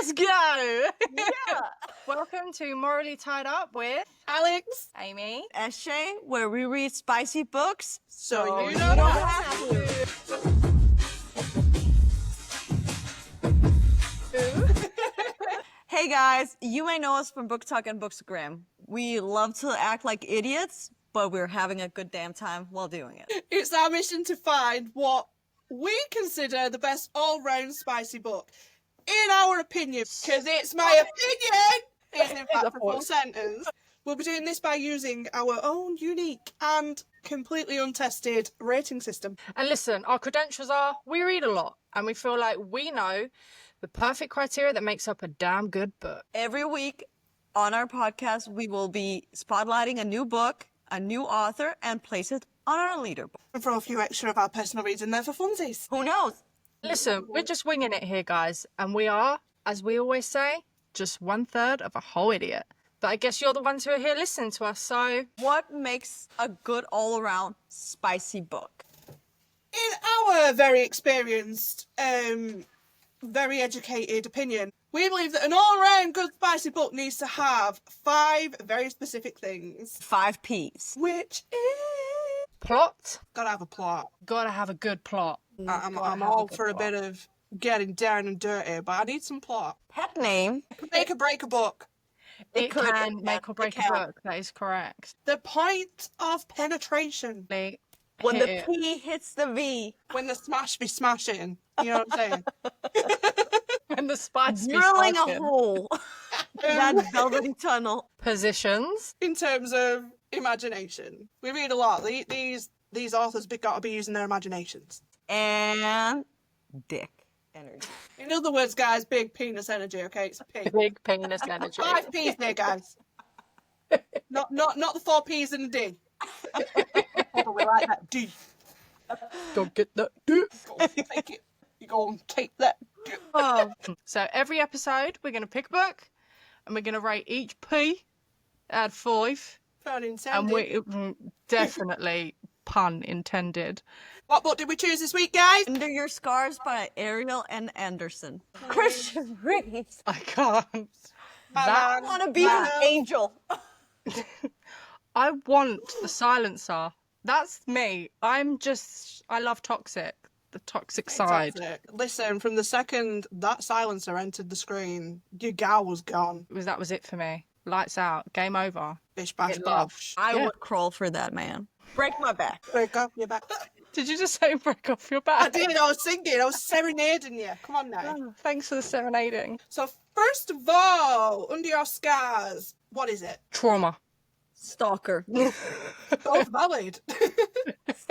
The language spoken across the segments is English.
Let's go! Yeah. Welcome to Morally Tied Up with Alex, Amy, Eshe, where we read spicy books, so you don't don't have to. Hey guys, you may know us from Book Talk and Bookstagram. We love to act like idiots, but we're having a good damn time while doing it. It's our mission to find what we consider the best all-round spicy book. In our opinion, because it's my opinion, it's in fact a full sentence. We'll be doing this by using our own unique and completely untested rating system. and listen, our credentials are we read a lot and we feel like we know the perfect criteria that makes up a damn good book. Every week on our podcast, we will be spotlighting a new book, a new author, and place it on our leaderboard. And throw a few extra of our personal reads in there for funsies. Who knows? Listen, we're just winging it here, guys, and we are, as we always say, just 1/3 of a whole idiot. But I guess you're the ones who are here listening to us, so What makes a good all-around spicy book? In our very experienced, very educated opinion, we believe that an all-round good spicy book needs to have 5 very specific things. 5 P's. Which is... plot, Gotta have a plot. gotta have a good plot. I'm all for a bit of getting down and dirty, but I need some plot. Pet name. Make or break a book. It could, can make or break a can. book, that is correct. The point of penetration. Like, When hit the it. P hits the V. When the smash be smashing. You know what I'm saying? When the spice be Drilling a sparking. hole. That velvety tunnel. Positions. In terms of imagination. We read a lot. These authors gotta be using their imaginations. And dick energy. In other words, guys, big penis energy, okay? It's a P. Big penis energy. 5 P's there, guys. Not the 4 P's and a D. Although we like that D. Go get that dick. Go and take it. You go and take that D. Oh, So every episode, we're going to pick a book and we're going to rate each P at 5. Pun And intended. we definitely pun intended. What book did we choose this week, guys? Under Your Scars by Ariel and Anderson. Christian Reeves. I can't. I want to be an angel. I want the silencer. That's me. I love toxic. The toxic side. Toxic. Listen, from the second that silencer entered the screen, your gal was gone. That was it for me. Lights out. Game over. Bish bash Get love. bosh. I Yeah. would crawl for that man. Break my back. Break up your back. Did you just say break off your I back? did, I was singing, I was serenading you. Come on now. Oh, thanks for the serenading. So first of all, Under Your Scars, what is it? Trauma. Stalker. Both valid.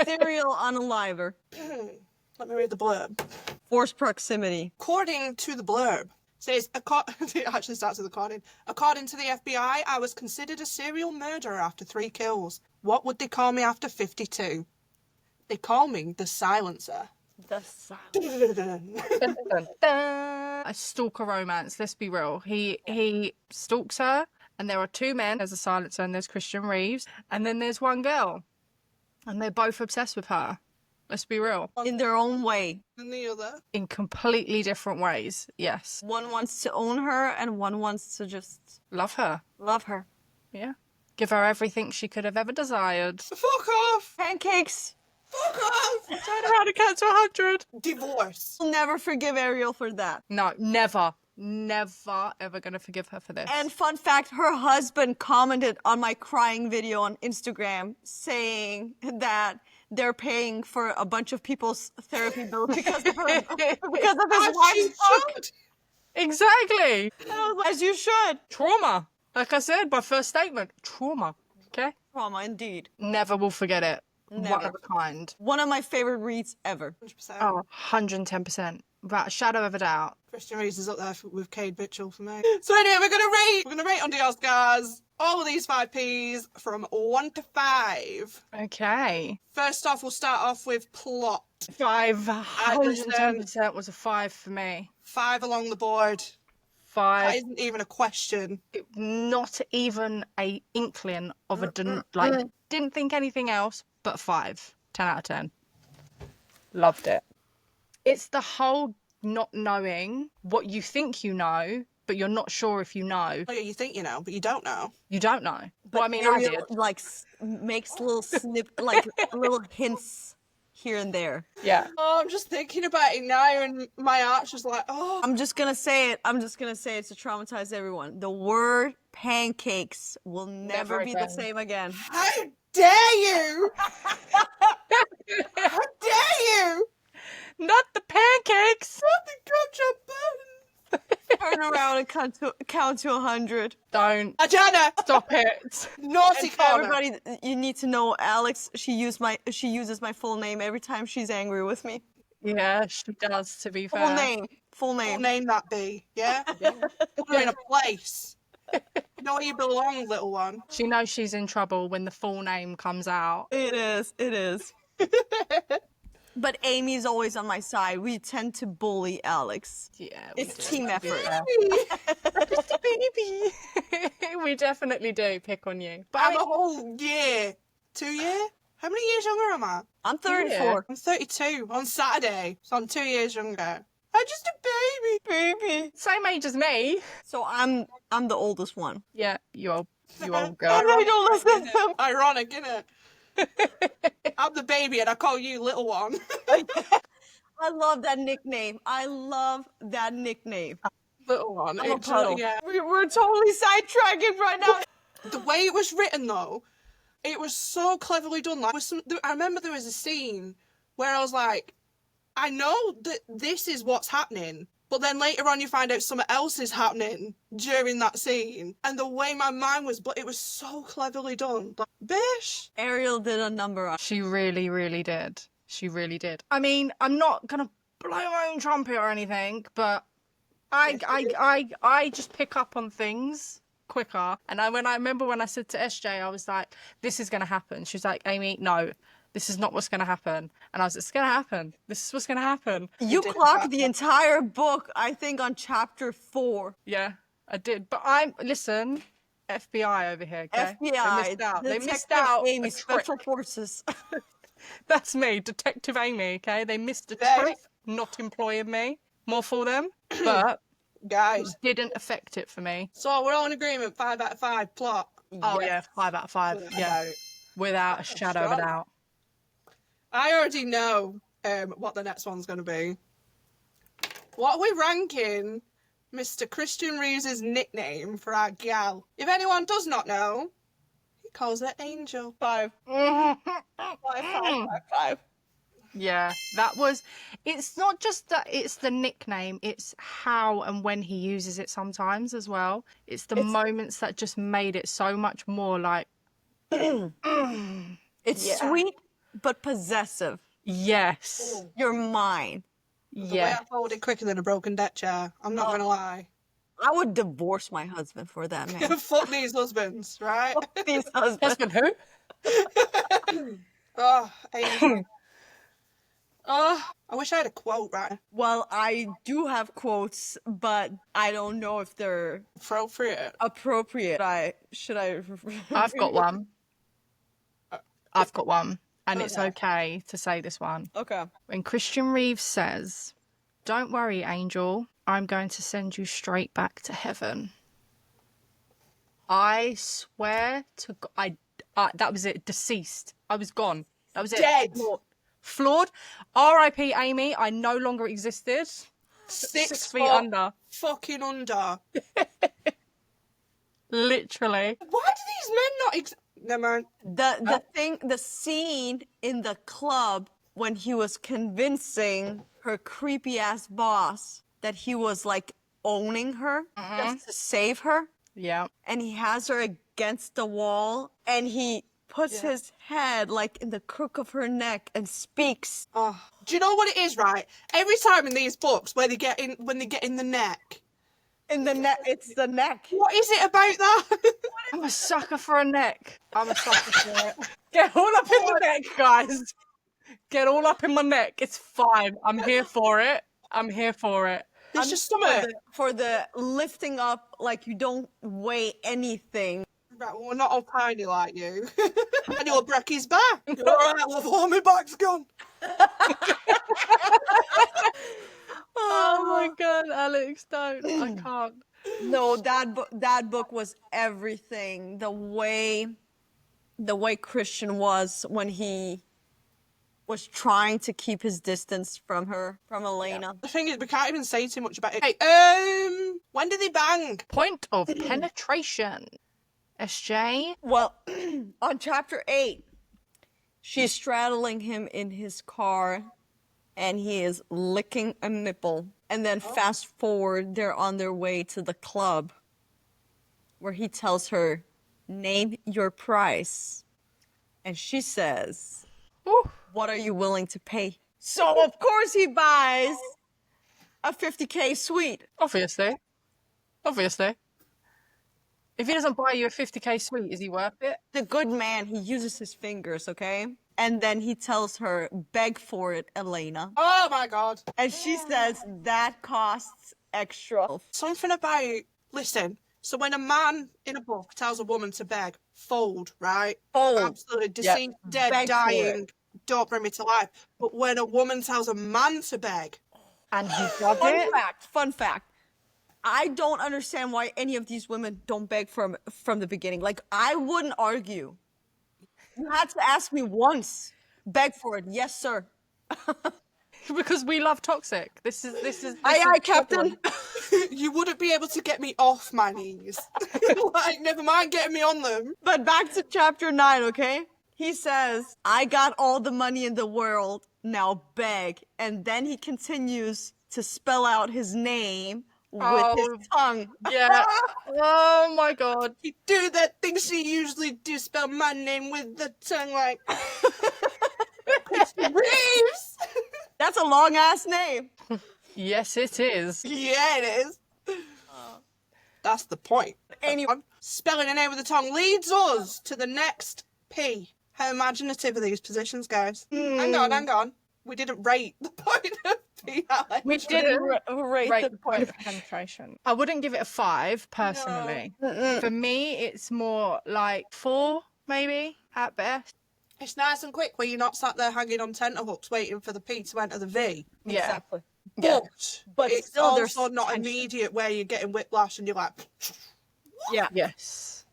Serial unaliver. Let me read the blurb. Force proximity. According to the blurb, says, it actually starts with according. According to the FBI, I was considered a serial murderer after 3 kills. What would they call me after 52? They call me the silencer. The silence. A stalker romance, let's be real. He stalks her, and there are 2 men. There's a silencer and there's Christian Reeves. And then there's one girl. And they're both obsessed with her. Let's be real. In their own way. And the other. In completely different ways, yes. One wants to own her and one wants to just Love her. love her. Yeah. Give her everything she could have ever desired. Fuck off! Pancakes. Fuck off! Don't know how to count to 100. Divorce. I'll never forgive Ariel for that. No, never. Never ever gonna forgive her for this. And fun fact, her husband commented on my crying video on Instagram saying that they're paying for a bunch of people's therapy bills because of his As wife's you book. should. Exactly. And I was like, as you should. Trauma. Like I said, my first statement. Trauma. Okay? Trauma, indeed. Never will forget it. One Never. of a kind. One of my favorite reads ever. 100%. Oh, 110%. Without a shadow of a doubt. Christian Reeves is up there with Cade Mitchell for me. So anyway, we're gonna rate Under Your Scars all of these 5 P's from 1 to 5. Okay. First off, we'll start off with plot. 110% was a 5 for me. 5 along the board. That 5. isn't even a question. Not even a inkling of a didn't think anything else but 5. 10 out of 10. Loved it. It's the whole not knowing what you think you know, but you're not sure if you know. Oh, yeah, you think you know, but you don't know. You don't know. But Well, I mean, I Ariel, did. like makes little like little hints here and there. Yeah. Oh, I'm just thinking about it now, and my heart's just like, oh. I'm just gonna say it to traumatize everyone. The word pancakes will never be the again. same again. How dare you? How dare you? Not the pancakes. Nothing comes your buttons. Turn around and count to 100. Don't. Ajana, Stop it. naughty corner. Everybody, you need to know, Alex. She uses my full name every time she's angry with me. Yeah, she does, to be fair. Full name. Full name that be, yeah? Put her in a place. You know where you belong, little one. She knows she's in trouble when the full name comes out. It is. But Amy's always on my side. We tend to bully Alex. Yeah. It's team effort. Just a baby. We definitely do pick on you. But I'm a whole year. 2 years? How many years younger am I? I'm 34. I'm 32 on Saturday, so I'm 2 years younger. I'm just a baby. same age as me. So I'm the oldest one. Yeah, you old I girl. really don't listen to them. Ironic, innit? I'm the baby and I call you little one. I love that nickname. Little one. I'm a It's puddle. yeah. We're totally sidetracking right now. The way it was written, though, it was so cleverly done. Like, I remember there was a scene where I was like, I know that this is what's happening, but then later on you find out something else is happening during that scene. And the way my mind was, but it was so cleverly done. Like, bish. Ariel did a number on. She really, really did. She really did. I mean, I'm not gonna blow my own trumpet or anything, but I just pick up on things quicker. And I remember when I said to SJ, I was like, this is gonna happen. She's like, Amy, no, this is not what's gonna happen. And I was like, it's gonna happen. This is what's gonna happen. You clocked the entire book, I think, on chapter 4. Yeah, I did. But listen, FBI over here, okay? FBI. They missed out. Amy, a trick. Special Forces. That's me, Detective Amy, okay? They missed a trick not employing me. More for them, but Guys. didn't affect it for me. So we're all in agreement, 5 out of 5 plot. Oh yeah, 5 out of 5. Yeah, without a shadow of a doubt. I already know what the next one's going to be. What are we ranking Mr. Christian Reeves' nickname for our gal? If anyone does not know, he calls her Angel. 5. 5. Yeah, that was. It's not just that it's the nickname; it's how and when he uses it sometimes as well. It's the moments that just made it so much more like. It's sweet but possessive. Yes. You're mine. The way Yeah. I folded quicker than a broken deck chair. I'm not going to lie. I would divorce my husband for that, man. Fuck these husbands, right? These husbands. Husband who? Oh, Angel. Oh, I wish I had a quote, right? Well, I do have quotes, but I don't know if they're Appropriate. appropriate. Should I? I've got one. I've got one, and it's okay to say this one. Okay. When Christian Reeves says, "Don't worry, Angel, I'm going to send you straight back to heaven." I swear to God, that was it. Deceased. I was gone. That was it. Dead. Flawed. R.I.P. Amy. I no longer existed. 6 feet under. Fucking under. Literally. Why do these men not Never mind. The scene in the club when he was convincing her creepy ass boss that he was like owning her just to save her, Yeah. and he has her against the wall, and he puts his head like in the crook of her neck and speaks. Oh. Do you know what it is, right? Every time in these books where they get in when they get in the neck. In the neck, it's the neck. What is it about that? I'm a sucker for a neck. I'm a sucker for it. Get all up in the neck, guys. Get all up in my neck. It's fine. I'm here for it. I'm here for it. There's just something. For the lifting up, like you don't weigh anything. Right, well, we're not all tiny like you. And you'll break his back. You're alright, love, all my back's gone. Oh my god, Alex, don't. I can't. No, that book was everything. The way Christian was when he was trying to keep his distance from her, from Elena. The thing is, we can't even say too much about it. Hey, when did they bang? Point of penetration. SJ? Well, on chapter 8, she's straddling him in his car, and he is licking a nipple. And then fast forward, they're on their way to the club, where he tells her, name your price. And she says, Ooh. what are you willing to pay? So, of course, he buys a 50K suite. Obviously. Obviously. If he doesn't buy you a 50K suite, is he worth it? The good man, he uses his fingers, okay? And then he tells her, beg for it, Elena. Oh my god. And she says, that costs extra. Something about, listen, so when a man in a book tells a woman to beg, fold, right? Fold. Absolutely. Deceased, dead, Beg for dying, don't bring me to life. But when a woman tells a man to beg, And he does it. Fun fact. I don't understand why any of these women don't beg from the beginning. Like, I wouldn't argue. You had to ask me once. Beg for it. Yes, sir. Because we love toxic. This is Aye, Captain. you wouldn't be able to get me off my knees. Like, never mind getting me on them. But back to chapter 9, okay? He says, I got all the money in the world. Now beg. And then he continues to spell out his name with his tongue. Yeah. Oh my god. You do that thing she usually do, spell my name with the tongue like... Reeves! That's a long ass name. Yes, it is. Yeah, it is. That's the point. Anyway, Spelling a name with the tongue leads us to the next P. How imaginative are these positions, guys? Hang on. We didn't rate the point of P. Alex. We didn't rate rate the the point of penetration. I wouldn't give it a 5 personally. For me, it's more like 4, maybe at best. It's nice and quick where you're not sat there hanging on tenterhooks waiting for the P to enter the V. Yeah. Exactly. But it's still there's also not tension. immediate where you're getting whiplash and you're like... Yeah. Yes.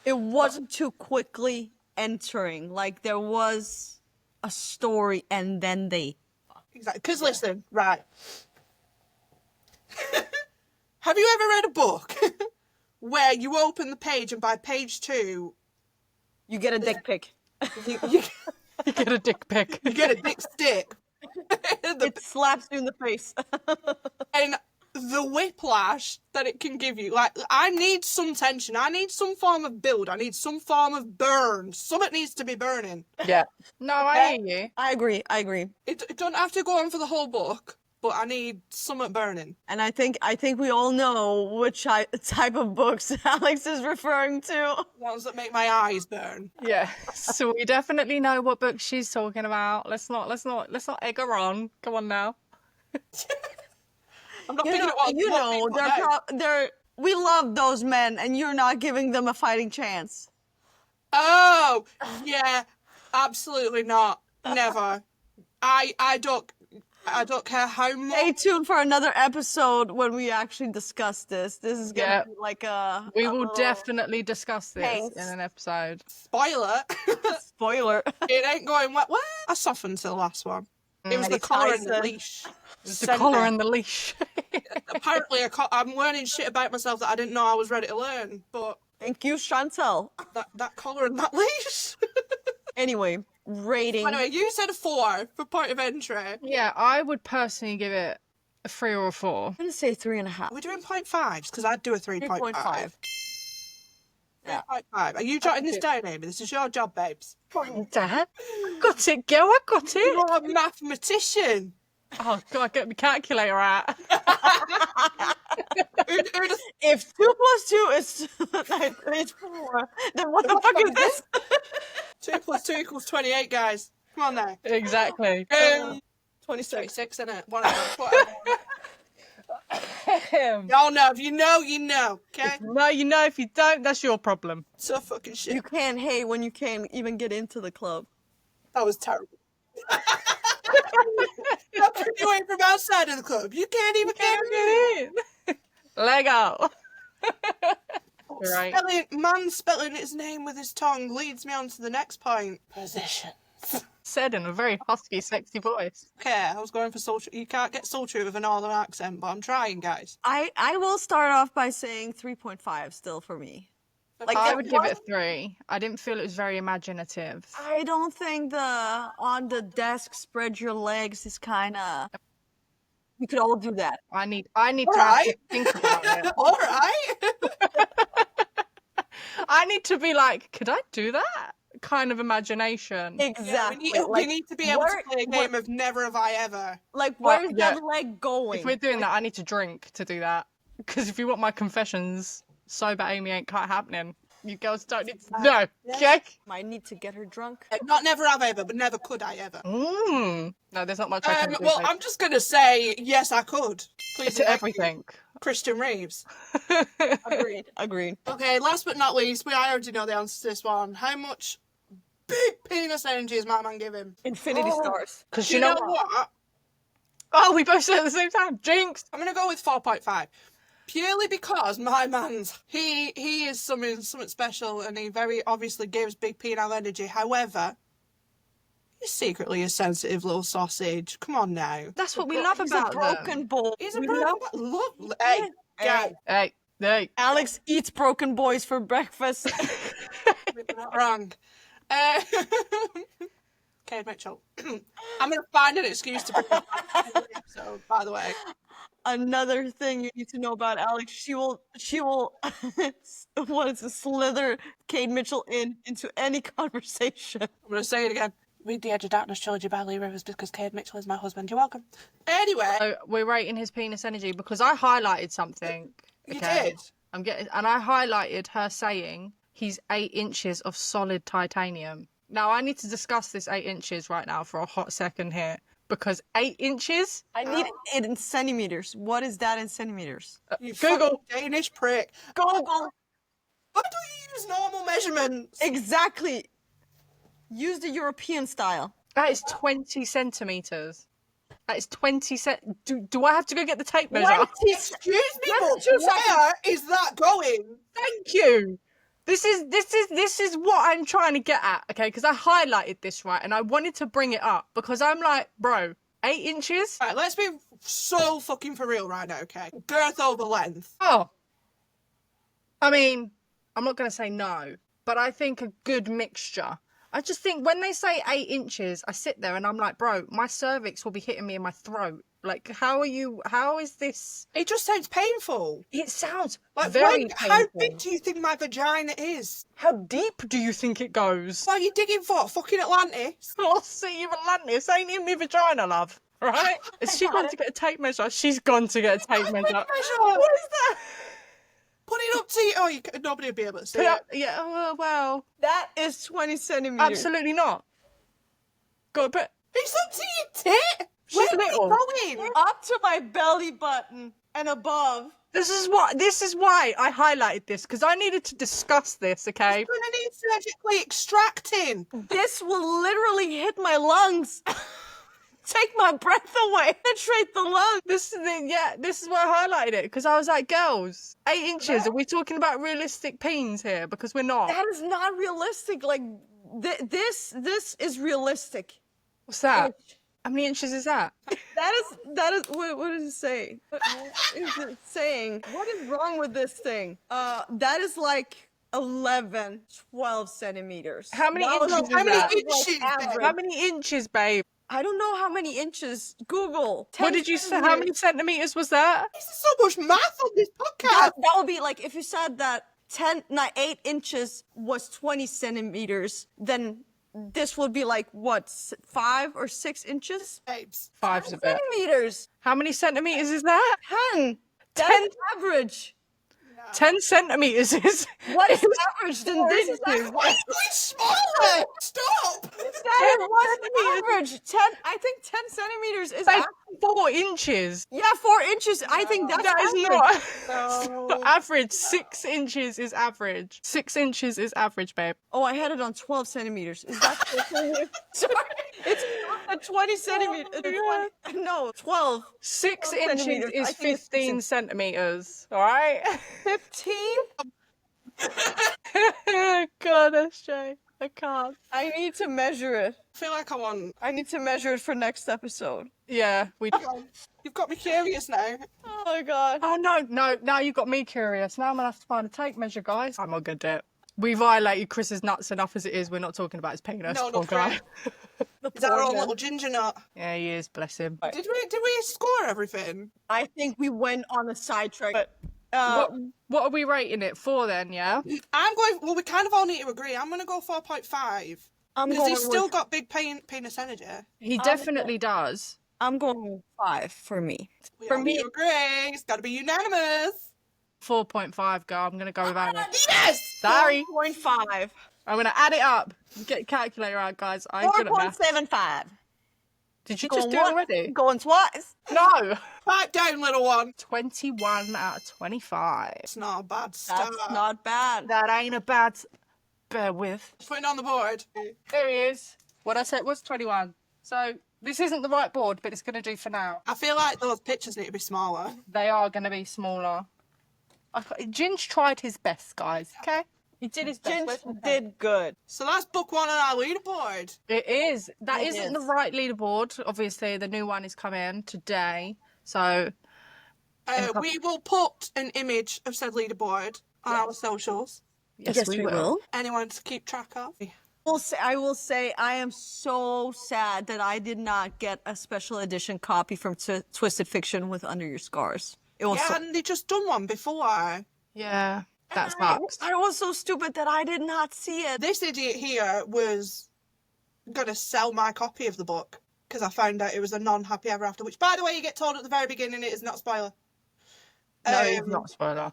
It wasn't too quickly entering. Like, there was a story and then they... Exactly. Because listen, right. Have you ever read a book where you open the page and by page 2... You get a dick pic. You You get a dick pic. get a dick stick. It slaps you in the face. And the whiplash that it can give you, like, I need some tension. I need some form of build. I need some form of burn. Something needs to be burning. Yeah. No, I hear you. I agree. It don't have to go on for the whole book, but I need something burning. And I think we all know which type of books Alex is referring to. Ones that make my eyes burn. Yeah. So we definitely know what book she's talking about. Let's not egg her on. Come on now. I'm not picking up what we love those men, and you're not giving them a fighting chance. Oh, yeah, absolutely not. Never. I don't care how much. Stay tuned for another episode when we actually discuss this. This is gonna be like a... We will definitely discuss this Thanks. in an episode. Spoiler. Spoiler. It ain't going well. Well, I softened to the last one. It was the collar and the leash. The collar and the leash. Apparently, I'm learning shit about myself that I didn't know I was ready to learn. But Thank you, Chantel. that collar and that leash. Anyway, rating. Anyway, you said a 4 for point of entry. Yeah, I would personally give it a 3 or a 4. I'm gonna say 3.5. We're doing 0.5s because I'd do a 3.5. 3.5. Yeah. 3.5. Are you jotting this down, Amy? This is your job, babes. Dad, got it, girl. I got it. You're a mathematician. Oh God, get my calculator out. If 2 plus 2 is 4, then what the fuck is this? 2 plus 2 equals 28, guys. Come on now. Exactly. 26, isn't it? One of them. Y'all know. If you know, you know. Okay? No, you know. If you don't, that's your problem. So fucking shit. You can't hate when you can't even get into the club. That was terrible. How can you wait from outside of the club? You can't even get in. Lego. Right. Spelling his name with his tongue leads me on to the next point. Position. Said in a very husky, sexy voice. Okay, I was going for sultry. You can't get sultry with a northern accent, but I'm trying, guys. I will start off by saying 3.5 still for me. Like I there would give it was- a 3. I didn't feel it was very imaginative. I don't think the on the desk spread your legs is kind of. We could all do that. I need to have to Alright. think about it. All right. I need to be like, could I do that? Kind of imagination. Exactly. We need to be able to where- play a game of Never Have I Ever. Like Well, where's yeah. that leg going? If we're doing that, I need to drink to do that. Because if you want my confessions, sober Amy ain't quite happening. You girls don't need to know. Okay? I need to get her drunk. Not Never Have I Ever, but Never Could I Ever. No, there's not much I can do. Well, I'm just going to say, yes, I could. Please to everything. Christian Reeves. Agreed. Okay, last but not least, I already know the answer to this one. How much big penis energy is my man giving? Infinity stars. Because Do you know what? Oh, we both said it at the same time. Jinx. I'm going to go with 4.5. Purely because my man's, he is something special and he very obviously gives big penile energy. However, he's secretly a sensitive little sausage. Come on now. That's what we love He's about a broken them. boy. He's a We broken love- lovely. Hey, guy. Hey. Alex eats broken boys for breakfast. We're not wrong. Kate Mitchell. I'm going to find an excuse to bring her back to the episode, by the way. Another thing you need to know about Alex, she will what is it, slither Kate Mitchell into any conversation. I'm going to say it again. Read The Edge of Darkness trilogy by Leigh Rivers because Kate Mitchell is my husband. You're welcome. Anyway. So we're rating his penis energy because I highlighted something. You Okay? did? I highlighted her saying he's 8 inches of solid titanium. Now I need to discuss this 8 inches right now for a hot second here. Because 8 inches? I need it in centimeters. What is that in centimeters? You Google. fucking Danish prick. Google. Why do you use normal measurements? Exactly. Use the European style. That is 20 centimeters. That is 20 Do I have to go get the tape measure? Excuse me, but where is that going? Thank you. This is what I'm trying to get at, okay? Because I highlighted this, right? And I wanted to bring it up because I'm like, bro, 8 inches? Right, let's be so fucking for real right now, okay? Girth over length. Oh. I mean, I'm not going to say no, but I think a good mixture. I just think when they say 8 inches, I sit there and I'm like, bro, my cervix will be hitting me in my throat. Like, how is this? It just sounds painful. It sounds Like, very how painful. big do you think my vagina is? How deep do you think it goes? What are you digging for? Fucking Atlantis? Oh, see, Atlantis ain't in my vagina, love. Right? Is she gone to get a tape measure? She's gone to get a tape measure. What is that? Put it up to you. Oh, nobody will be able to see it. Yeah, well, That is 20 centimeters. absolutely not. Go, but It's up to your tit. She's Where little. are you going? Up to my belly button and above. this is why I highlighted this, because I needed to discuss this, okay? You're gonna need surgically extracting. This will literally hit my lungs. Take my breath away. Penetrate the lungs. This is why I highlighted it, because I was like, girls, 8 inches, are we talking about realistic peens here? Because we're not. That is not realistic. Like this is realistic. What's that? How many inches is that? That is what is it saying? What is it saying? What is wrong with this thing? That is like 11, 12 centimeters. How many That was inches is how many that? inches, average. How many inches, babe? I don't know how many inches. Google. 10 What did you say? How many centimeters was that? There's so much math on this That podcast. would be like if you said that 8 inches was 20 centimeters, then this would be like what, 5 or 6 inches? Babes. 5's a bit. Centimeters. How many centimeters is that? 10. 10? That's average. 10 centimeters is. What is average? Then this is Why average. are you going smaller? Stop. That was average. 10. I think 10 centimeters is Like average. 4 inches. Yeah, 4 inches. I think that's That is average. not. It's not average. 6 inches is average. 6 inches is average, babe. Oh, I had it on 12 centimeters. Is that 12 centimeters? Sorry. It's 12 A 20 centimeters. 12. 6 12 inches centimeters. I is think it's 15 centimeters. All right. 15? God, SJ, I can't. I need to measure it. I feel like I need to measure it for next episode. Yeah, we. You've got me curious now. Oh my god. Oh no! Now you got me curious. Now I'm gonna have to find a tape measure, guys. I'm not gonna do it. We violated Chris's nuts enough as it is. We're not talking about his penis. No, Poor not guy. Is that our own little ginger nut? Yeah, he is. Bless him. Did we score everything? I think we went on a sidetrack. But What are we rating it for then? Yeah. I'm going. Well, we kind of all need to agree. I'm going to go 4.5. Because he's still got big penis energy. He definitely does. I'm going 5 for me. We For all me, need to agree. It's got to be unanimous. 4.5, girl. I'm gonna go with Anna. Yes. Sorry. 4.5. I'm gonna add it up. Get your calculator out, guys. I'm good at math. 4.75. Did you just do it already? Going twice. No. Pipe down, little one. 21 out of 25. It's not a bad start. That's not bad. That ain't a bad. Bear with. Putting on the board. There he is. What I said was 21. So this isn't the right board, but it's going to do for now. I feel like those pictures need to be smaller. They are going to be smaller. Ginge tried his best, guys. Okay? He did his best. Ginge did good. So that's book 1 on our leaderboard. It is. That It isn't the is. right leaderboard. Obviously, the new one is coming today. So We will put an image of said leaderboard on our socials. yes, we will. Anyone to keep track of. I will say I am so sad that I did not get a special edition copy from Twisted Fiction with Under Your Scars. It was Yeah, so, and they just done one before. Yeah, that sucks. I was so stupid that I did not see it. This idiot here was going to sell my copy of the book because I found out it was a non-happy ever after, which, by the way, you get told at the very beginning it is not a spoiler. No, it's not a spoiler.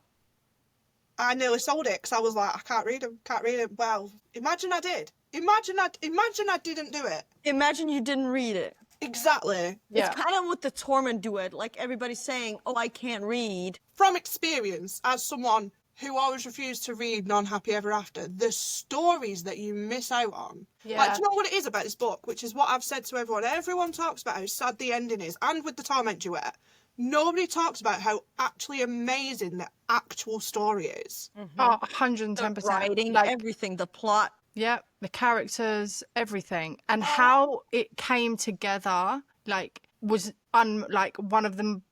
I nearly sold it because I was like, I can't read it. Well, imagine I did. Imagine I didn't do it. Imagine you didn't read it. Exactly. Yeah. It's kind of with the Torment duet, like everybody's saying, oh, I can't read. From experience, as someone who always refused to read Non-Happy Ever After, the stories that you miss out on. Yeah. Like, do you know what it is about this book? Which is what I've said to everyone. Everyone talks about how sad the ending is, and with the Torment duet. Nobody talks about how actually amazing the actual story is. Oh, 110%. The writing, Like, everything, the plot. yeah, the characters, everything, and how it came together, like, was like one of them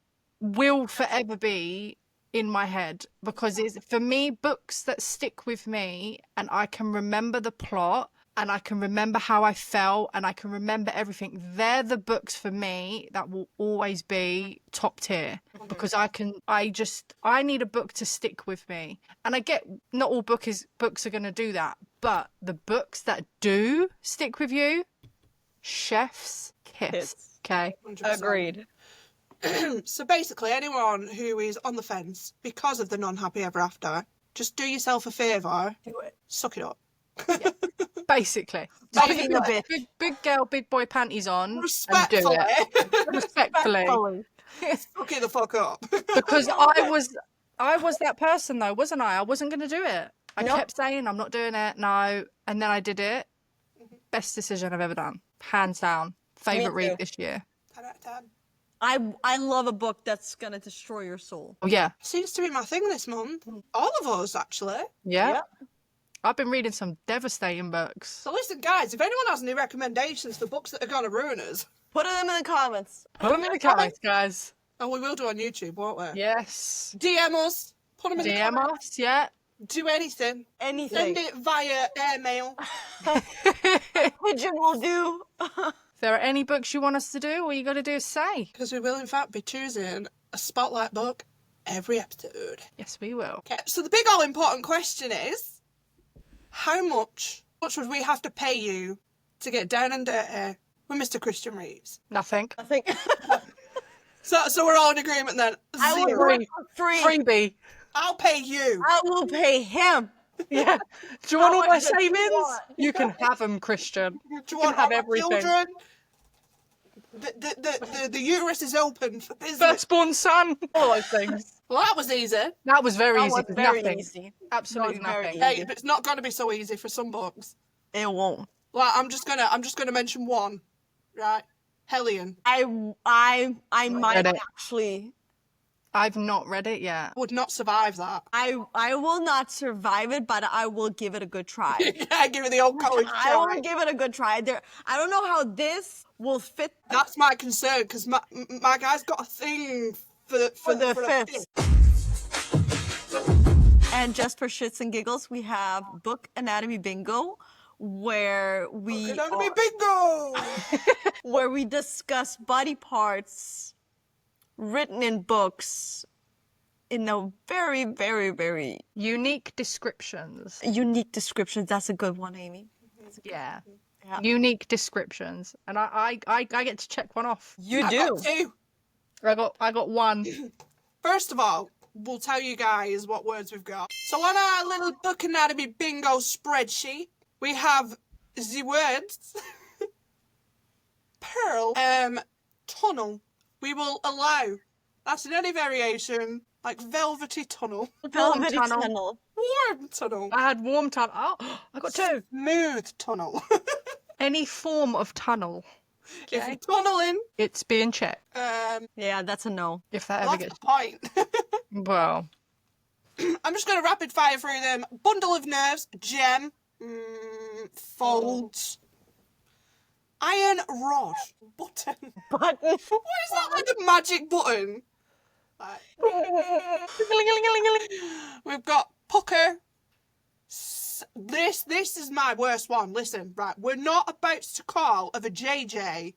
will forever be in my head, because it's, for me, books that stick with me and I can remember the plot and I can remember how I felt and I can remember everything. They're the books for me that will always be top tier, because I need a book to stick with me. And I get not all books are going to do that, but the books that do stick with you, chef's kiss. Okay. 100%. Agreed. So basically, anyone who is on the fence because of the Non-Happy Ever After, just do yourself a favour. Do it. Suck it up. Basically. Stop Just being put a bitch. big girl, big boy panties on and do Respectfully. it. Respectfully. Suck it the fuck up. Because I was that person though, wasn't I? I wasn't going to do it. I Nope. kept saying, I'm not doing it. No. And then I did it. Best decision I've ever done. Hands down. Favourite Me too. read this year. 10 out of 10. I love a book that's gonna destroy your soul. Oh, yeah. Seems to be my thing this month. All of us, actually. Yeah. Yep. I've been reading some devastating books. So listen, guys, if anyone has any recommendations for books that are going to ruin us, Put them in the comments. Put them in the comments, guys. and we will do on YouTube, won't we? Yes. DM us. Put them in the DM comments. us, yeah. Do anything. Anything. Send it via airmail. Pigeon will do. If there are any books you want us to do, all you got to do is say. Because we will, in fact, be choosing a spotlight book every episode. Yes, we will. Okay, so the big all-important question is, how much would we have to pay you to get down and dirty with Mr. Christian Reeves? Nothing. I think So we're all in agreement then. I will Zero. work for free. Freebie. I'll pay you. I will pay him. Yeah. Do you want How all my much do you savings? want? You can have them, Christian. Do you You want can have all my everything. children? The uterus is open for business. Firstborn son. All those things. Well, that was easy. That was very That easy. was 'cause very nothing. easy. Absolutely That was very nothing. easy. Hey, but it's not going to be so easy for some books. It won't. Like, I'm just gonna mention one, right? Hellion. I might Read it. actually. I've not read it yet. Would not survive that. I will not survive it, but I will give it a good try. Yeah, give it the old college I will try. give it a good try. I don't know how this will fit That's my concern, because my guy's got a thing for the a fifth. And just for shits and giggles, we have Book Anatomy Bingo, where we Anatomy bingo! where we discuss body parts written in books in a very, very, very Unique descriptions. unique descriptions. That's a good one, Amy. Yeah. Yeah. Unique descriptions. And I get to check one off. You I do. got two. I got one. First of all, we'll tell you guys what words we've got. So on our little Book Anatomy bingo spreadsheet, we have the words pearl, tunnel. We will allow. That's in any variation, like velvety tunnel, Velvety tunnel. tunnel. warm tunnel, I had warm tunnel. Oh, I got two. smooth tunnel. Any form of tunnel. If you're tunneling, It's being checked. Yeah, that's a no. If that well, ever that's gets. the point. Well, I'm just going to rapid fire through them. Bundle of nerves, gem, folds, iron rod, button. But What is that, like a magic button? Like, we've got pucker. This is my worst one. Listen, right, we're not about to call of a JJ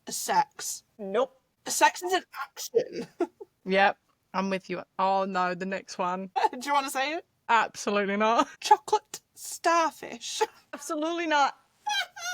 a sex. nope. A sex is an action. yep, I'm with you. Oh no, the next one. Do you want to say it? Absolutely not. Chocolate starfish. Absolutely not.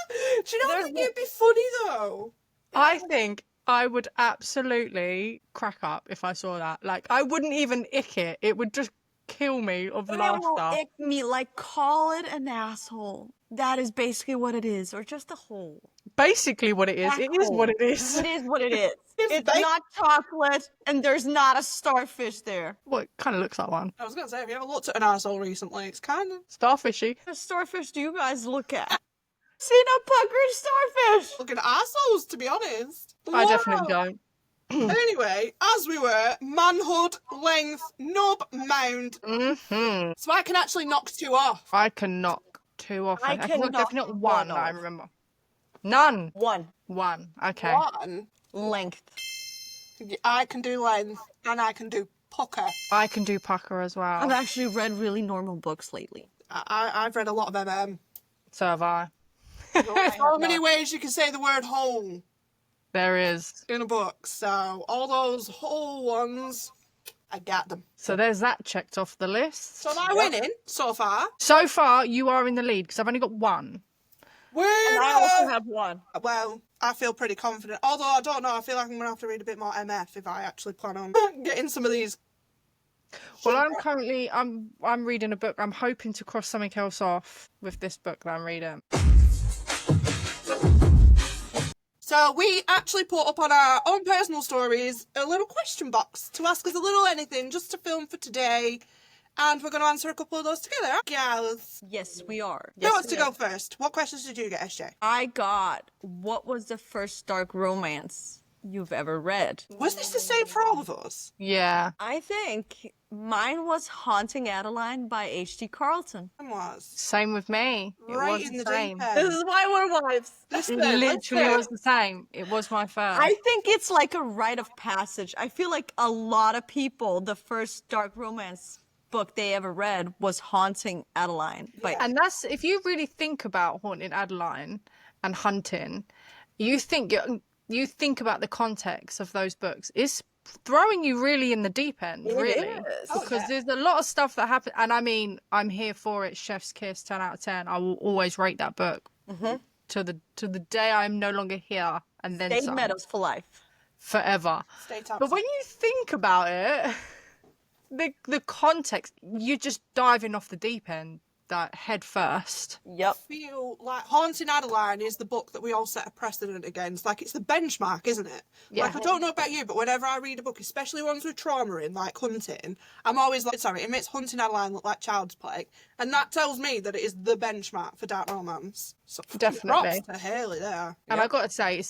Do you not think it'd be funny though? I think I would absolutely crack up if I saw that. Like, I wouldn't even ick it. It would just kill me of But it will laughter. ick me. Like, call it an asshole. That is basically what it is, or just a hole. Basically what it is. It is what it is. It is what it is. It's It's ba- not chocolate, and there's not a starfish there. Well, it kind of looks like one. I was going to say, have you ever looked at an arsehole recently? It's kind of Starfishy. What starfish do you guys look at? Seen a puckered starfish. looking at arseholes, to be honest. I definitely don't. Anyway, as we were, manhood, length, nub, mound. Mm-hmm. So I can actually knock two off. I can knock two off. I I can can knock knock definitely not one one, I off. remember. None. One. One. Okay. One, Length. I can do length, and I can do pucker. I can do pucker as well. I've actually read really normal books lately. I've read a lot of MM. So have I. So many ways you can say the word whole There is. in a book. So all those whole ones, I got them. So there's that checked off the list. So am I winning so far? So far, you are in the lead because I've only got one. And I also Winner! have one. Well, I feel pretty confident. Although I don't know, I feel like I'm going to have to read a bit more MF if I actually plan on getting some of these. Well, I'm reading a book. I'm hoping to cross something else off with this book that I'm reading. So we actually put up on our own personal stories a little question box to ask us a little anything just to film for today. And we're going to answer a couple of those together. Gals. Yes, we are. Who wants to go first? What questions did you get, SJ? I got, what was the first dark romance you've ever read? Was this the same for all of us? Yeah. I think mine was Haunting Adeline by H.D. Carlton. Mine was. Same with me. It Right was in the the same. deep This end. is why we're wives. Listen, It literally listen. was the same. It was my first. I think it's like a rite of passage. I feel like a lot of people, the first dark romance book they ever read was Haunting Adeline. By And that's, if you really think about Haunted Adeline and Hunting, you think about the context of those books. It's throwing you really in the deep end, It really. is. Oh, Because yeah. there's a lot of stuff that happens. And I mean, I'm here for it. Chef's kiss, 10 out of 10. I will always rate that book to the day I'm no longer here, and then State some. Meadows for life. Forever. Stay top. But when you think about it, the context, you're just diving off the deep end that head first. Yep. Feel like Haunting Adeline is the book that we all set a precedent against. Like, it's the benchmark, isn't it? Yeah. Like, I don't know about you, but whenever I read a book, especially ones with trauma in, like Hunting, I'm always like, sorry, it makes Haunting Adeline look like child's play. And that tells me that it is the benchmark for dark romance. So Definitely. props to Haley there. And I got to say,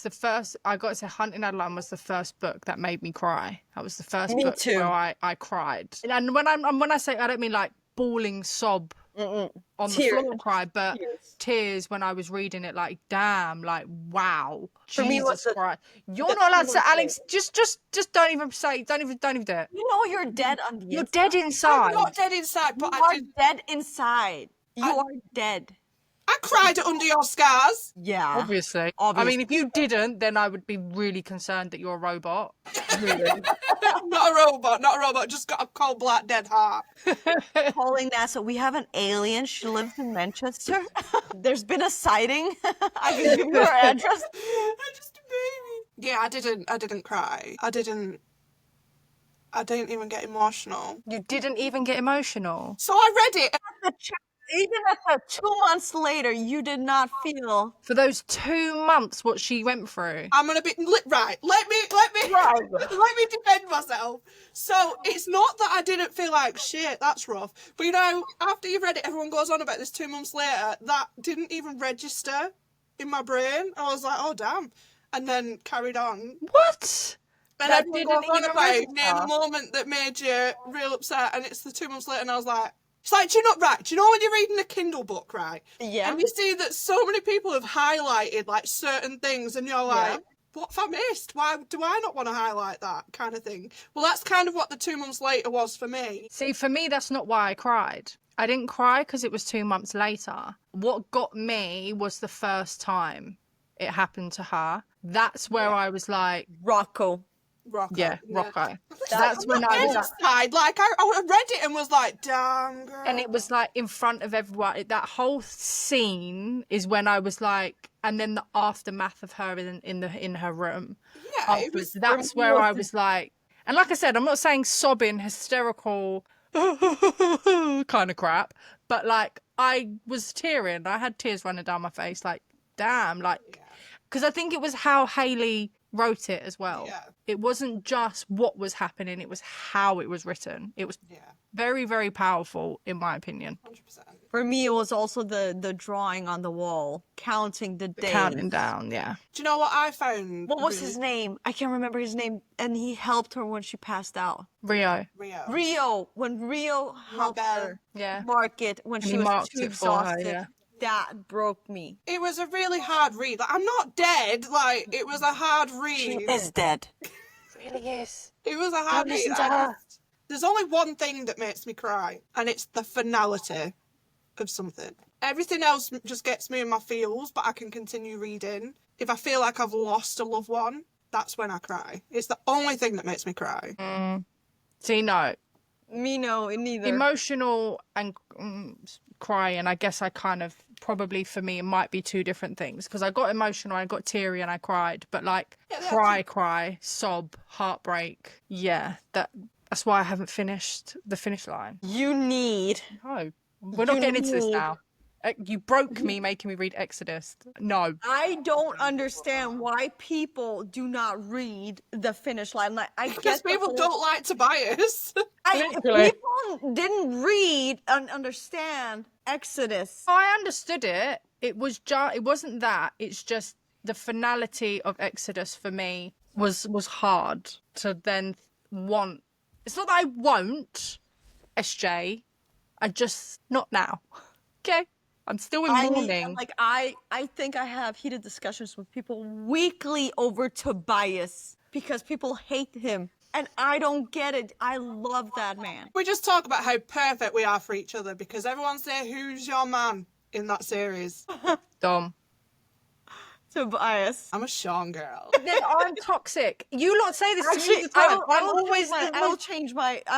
Hunting Adeline was the first book that made me cry. That was the first Me book too. where I cried. And when I say, I don't mean like bawling sob on the Tears. floor cry, but tears when I was reading it, like, damn, like, wow. For me, Jesus Christ. You're not allowed to say, Alex, just don't even say, don't even do it. You know you're dead on the You're inside. dead inside. I'm not dead inside, but You I are did. dead inside. You are dead. I cried at Under Your Scars. Yeah. Obviously. I mean, if you didn't, then I would be really concerned that you're a robot. Really. Not a robot, just got a cold black dead heart. Calling NASA. We have an alien. She lives in Manchester. There's been a sighting. I can give you her address. I'm just a baby. Yeah, I didn't cry. I didn't even get emotional. You didn't even get emotional. So I read it. Even after 2 months later, you did not feel. For those 2 months, what she went through. I'm gonna be right. Let me defend myself. So it's not that I didn't feel like shit. That's rough. But you know, after you've read it, everyone goes on about this 2 months later. That didn't even register in my brain. I was like, oh damn, and then carried on. What? And That everyone didn't goes on even about register? name a moment that made you real upset, and it's the 2 months later, and I was like. It's like, do you know when you're reading a Kindle book, right? Yeah. And you see that so many people have highlighted, like, certain things, and you're like, what have I missed? Why do I not want to highlight that kind of thing? Well, that's kind of what the 2 months later was for me. See, for me, that's not why I cried. I didn't cry because it was 2 months later. What got me was the first time it happened to her. That's where I was like, Rocco. Rocco. That's That's when I was inside. Like, I read it and was like, damn, girl. and it was like in front of everyone. That whole scene is when I was like, and then the aftermath of her in her room. Yeah, it Afterwards, was, that's where I was like, and like I said, I'm not saying sobbing, hysterical, kind of crap, but like I was tearing. I had tears running down my face. Like, damn, like, because I think it was how Haley wrote it as well. Yeah. It wasn't just what was happening, it was how it was written. It was very, very powerful, in my opinion. 100%. For me, it was also the drawing on the wall, counting the days. Counting down, yeah. Do you know what I found? What was his name? I can't remember his name. And he helped her when she passed out. Rio. Rio. When Rio helped her Yeah. mark it when And she he was marked too it for her, exhausted. yeah. That broke me. It was a really hard read. Like, I'm not dead. Like, it was a hard read. She is dead. Really is. It was a hard read. listen to her. There's only one thing that makes me cry, and it's the finality of something. Everything else just gets me in my feels, but I can continue reading. If I feel like I've lost a loved one, that's when I cry. It's the only thing that makes me cry. See, no. Me, no, neither. Emotional and crying, I guess I kind of, probably for me, it might be two different things. Because I got emotional, I got teary and I cried. But like, cry, sob, heartbreak. Yeah, that's why I haven't finished the finish line. You need. No, we're not getting into this now. You broke me making me read Exodus. No. I don't understand why people do not read the finish line. Like, I Because guess people don't like Tobias. People didn't read and understand Exodus. I understood it. It wasn't that. It's just the finality of Exodus for me was hard to then want. It's not that I won't, SJ. I just not now. Okay. I'm still in mourning. I think I have heated discussions with people weekly over Tobias because people hate him. And I don't get it. I love that man. We just talk about how perfect we are for each other because everyone say, who's your man in that series? Dom. Tobias. I'm a Sean girl. Then I'm toxic. You lot say this to me all the time. I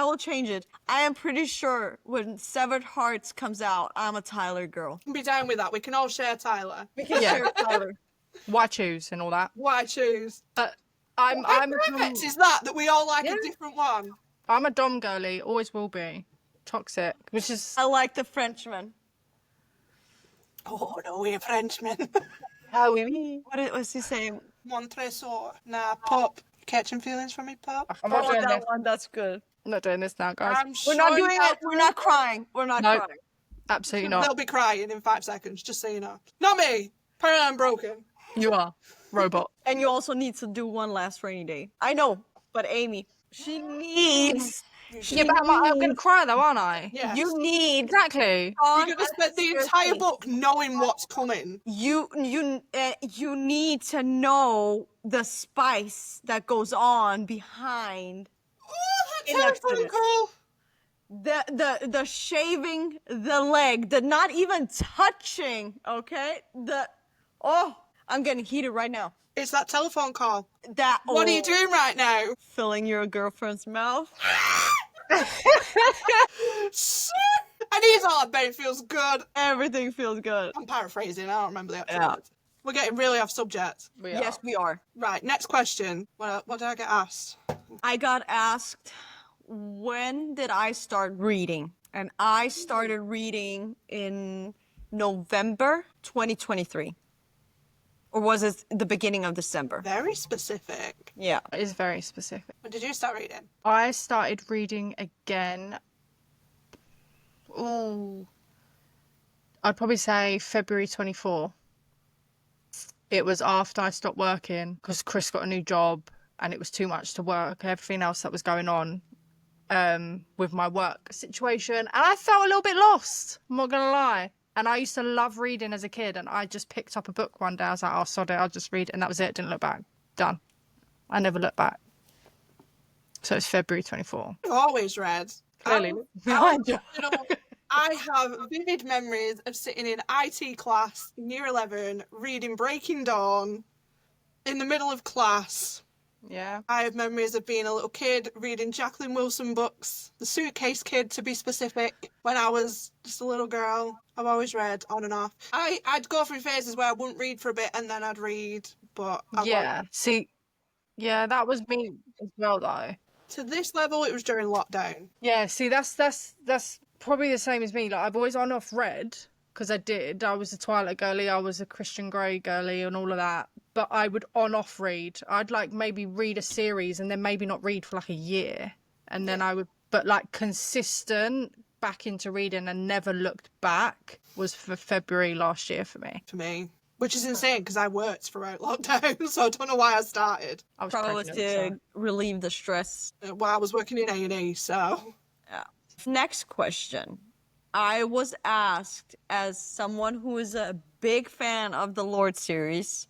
will change it. I am pretty sure when Severed Hearts comes out, I'm a Tyler girl. Be down with that. We can all share Tyler. We can share Tyler. Why choose and all that? Why choose? But I'm perfect is that we all like a different one. I'm a Dom girly, always will be. Toxic, which is I like the Frenchman. Oh, no, we're Frenchmen. How we? What was he saying? Mon trésor. Nah, Pop. Catching feelings from me, Pop? I'm not Oh, doing that this. one. That's good. I'm not doing this now, guys. I'm We're not doing that it. We're not crying. We're not Nope. crying. Absolutely They'll not. be crying in 5 seconds, just so you know. Not me. Apparently I'm broken. You are. Robot. And you also need to do one last rainy day. I know, but Amy, she needs. Yeah, but I'm going to cry though, aren't I? Yeah. You need. Exactly. You're going to spend the entire book knowing what's coming. You need to know the spice that goes on behind Oh, In that Exodus. telephone call. the shaving the leg, the not even touching. Okay, I'm getting heated right now. It's that telephone call. That What are you doing right now? Filling your girlfriend's mouth. And he's all, I bet it feels good. Everything feels good. I'm paraphrasing, I don't remember the actual Yeah. words. We're getting really off subject. Yes, we are. Right, next question. What did I get asked? I got asked, when did I start reading? And I started reading in November 2023. Or was it the beginning of December? Very specific. Yeah. It is very specific. When did you start reading? I started reading again. Oh, I'd probably say February 24. It was after I stopped working because Chris got a new job and it was too much to work. Everything else that was going on with my work situation. And I felt a little bit lost. I'm not going to lie. And I used to love reading as a kid. And I just picked up a book one day. I was like, oh, sod it. I'll just read it. And that was it. Didn't look back. Done. I never looked back. So it's February 24. I've always read. Clearly. I have vivid memories of sitting in IT class in year 11, reading Breaking Dawn in the middle of class. Yeah. I have memories of being a little kid reading Jacqueline Wilson books, The Suitcase Kid to be specific, when I was just a little girl. I've always read on and off. I'd go through phases where I wouldn't read for a bit and then I'd read, but Yeah. See, yeah, that was me as well, though. to this level, it was during lockdown. Yeah, see, that's probably the same as me. Like, I've always on off read, because I did. I was a Twilight girly, I was a Christian Grey girly and all of that. But I would on off read. I'd like maybe read a series and then maybe not read for like a year. And then I would, but like consistent back into reading and never looked back was for February last year for me. For me. Which is insane because I worked throughout lockdown, so I don't know why I started. I was Probably was pregnant, to relieve the stress. While I was working in A&E, so... Yeah. Next question. I was asked, as someone who is a big fan of the Lord series,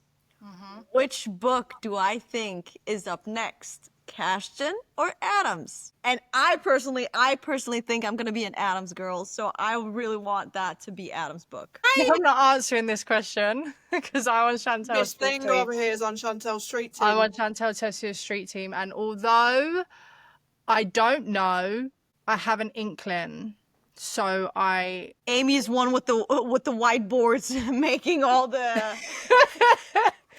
which book do I think is up next? Cashton or Adams? And I personally think I'm gonna be an Adams girl, so I really want that to be Adams' book. I'm not answering this question because I want Chantel's This street thing team. over here is on Chantel's street team. I want Chantel Tessia's street team, and although I don't know, I have an inkling. So Amy is one with the whiteboards making all the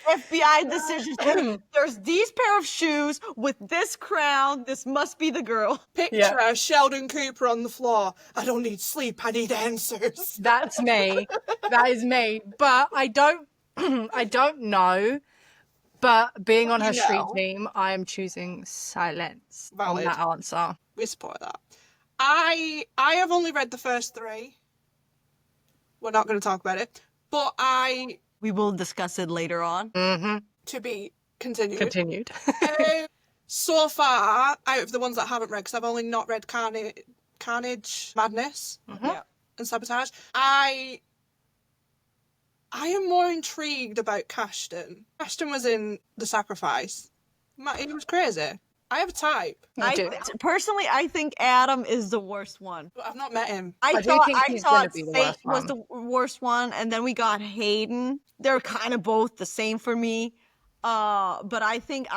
FBI decisions. There's these pair of shoes with this crown. This must be the girl. Picture Sheldon Cooper on the floor. I don't need sleep, I need answers. that's me. That is me. But I don't I don't know. But being on her You street know. team, I am choosing silence Valid. on that answer. We support that. I have only read the first 3. We're not going to talk about it. But We will discuss it later on. to be continued. Continued. So far, out of the ones that I haven't read, because I've only not read Carnage, Madness, Yeah. and Sabotage, I am more intrigued about Cashton. Cashton was in The Sacrifice. He was crazy. I have a type, Personally, I think Adam is the worst one. but I've not met him. I do think he's gonna be the Fate worst was one. the worst one, and then we got Hayden. They're kind of both the same for me. But I think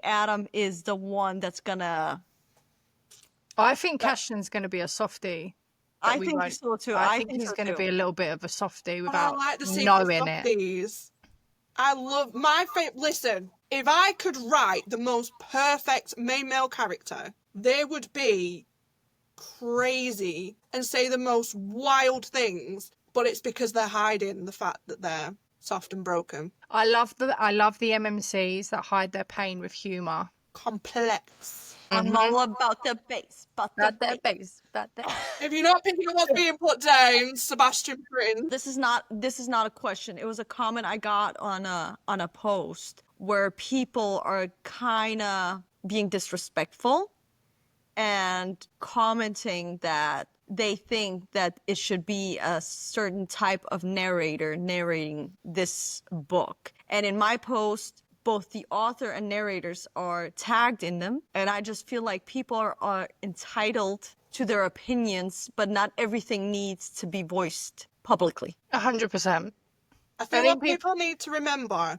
Adam is the one that's gonna. I think Cashton's going to be a softie. I think so too. I think he's so going to too. be a little bit of a softie But I without like the knowing it. these. I love my favorite. Listen, if I could write the most perfect male character, they would be crazy and say the most wild things, but it's because they're hiding the fact that they're soft and broken. I love the MMCs that hide their pain with humour. Complex. I'm all about the bass, but the That bass. base, that. If you're not picking up what's being put down, Sebastian Prince. This is not a question. It was a comment I got on a post where people are kind of being disrespectful and commenting that they think that it should be a certain type of narrator narrating this book. And in my post, both the author and narrators are tagged in them. And I just feel like people are entitled to their opinions, but not everything needs to be voiced publicly. 100%. I think what people need to remember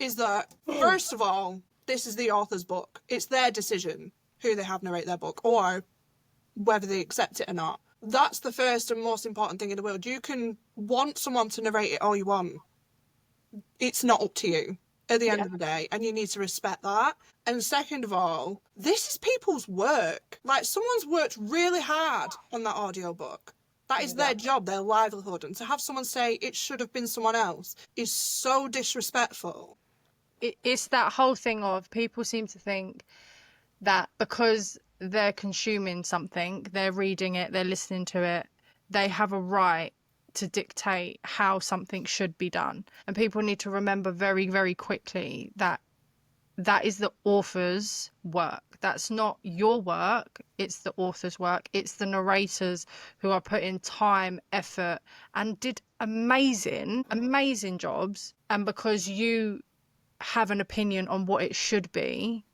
is that, first of all, this is the author's book. It's their decision who they have narrate their book, or whether they accept it or not. That's the first and most important thing in the world. You can want someone to narrate it all you want. It's not up to you at the end of the day, and you need to respect that. And second of all, this is people's work. Like, someone's worked really hard on that audiobook. That is their job, their livelihood. And to have someone say it should have been someone else is so disrespectful. It's that whole thing of people seem to think that because they're consuming something, they're reading it, they're listening to it, they have a right to dictate how something should be done. And people need to remember very, very quickly that that is the author's work. That's not your work. It's the author's work. It's the narrators who are putting time, effort, and did amazing, amazing jobs. And because you have an opinion on what it should be,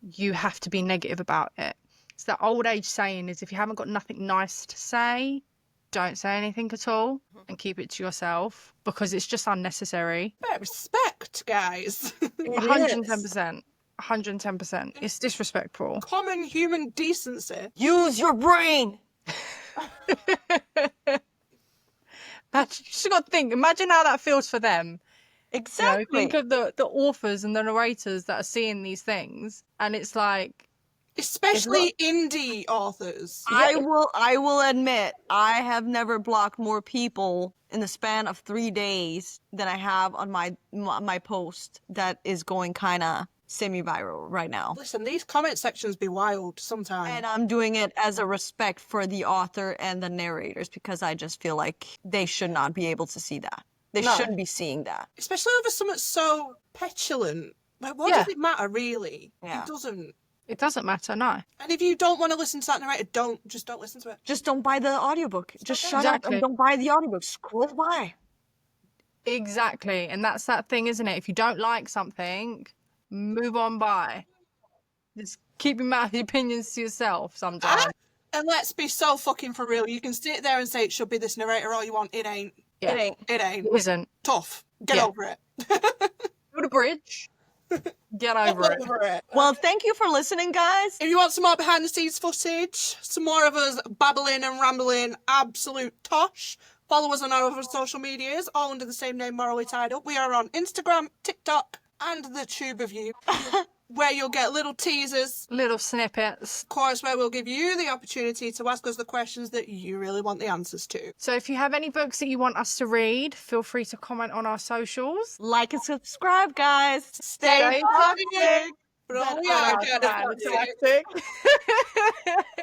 you have to be negative about it. It's that old age saying is, if you haven't got nothing nice to say, don't say anything at all and keep it to yourself, because it's just unnecessary. Respect, guys. 110%. 110%. It's disrespectful. Common human decency. Use your brain. That's, you just got to think. Imagine how that feels for them. Exactly. You know, think of the authors and the narrators that are seeing these things, and it's like, especially indie authors. I will admit, I have never blocked more people in the span of 3 days than I have on my post that is going kind of semi-viral right now. Listen, these comment sections be wild sometimes. And I'm doing it as a respect for the author and the narrators, because I just feel like they should not be able to see that. They shouldn't be seeing that. Especially over something so petulant. Like, what does it matter, really? Yeah. It doesn't. it doesn't matter, no. And if you don't want to listen to that narrator, just don't listen to it. Just don't buy the audiobook. Just shut up Exactly. and don't buy the audiobook. Scroll by. Exactly. And that's that thing, isn't it? If you don't like something, move on by. Just keep your mouth, your opinions to yourself sometimes. And let's be so fucking for real. You can sit there and say it should be this narrator all you want. It ain't. Yeah. It ain't. It ain't. It isn't. Tough. Get Yeah. over it. Go to bridge. Get over it. Over it. Well, thank you for listening, guys. If you want some more behind the scenes footage, some more of us babbling and rambling absolute tosh, follow us on our other social medias, all under the same name, Morally Tied Up. We are on Instagram, TikTok, and the Tube of You, where you'll get little teasers, Little snippets. of course, where we'll give you the opportunity to ask us the questions that you really want the answers to. So if you have any books that you want us to read, feel free to comment on our socials. Like and subscribe, guys. Stay toxic. toxic, but only our kind of toxic. Toxic.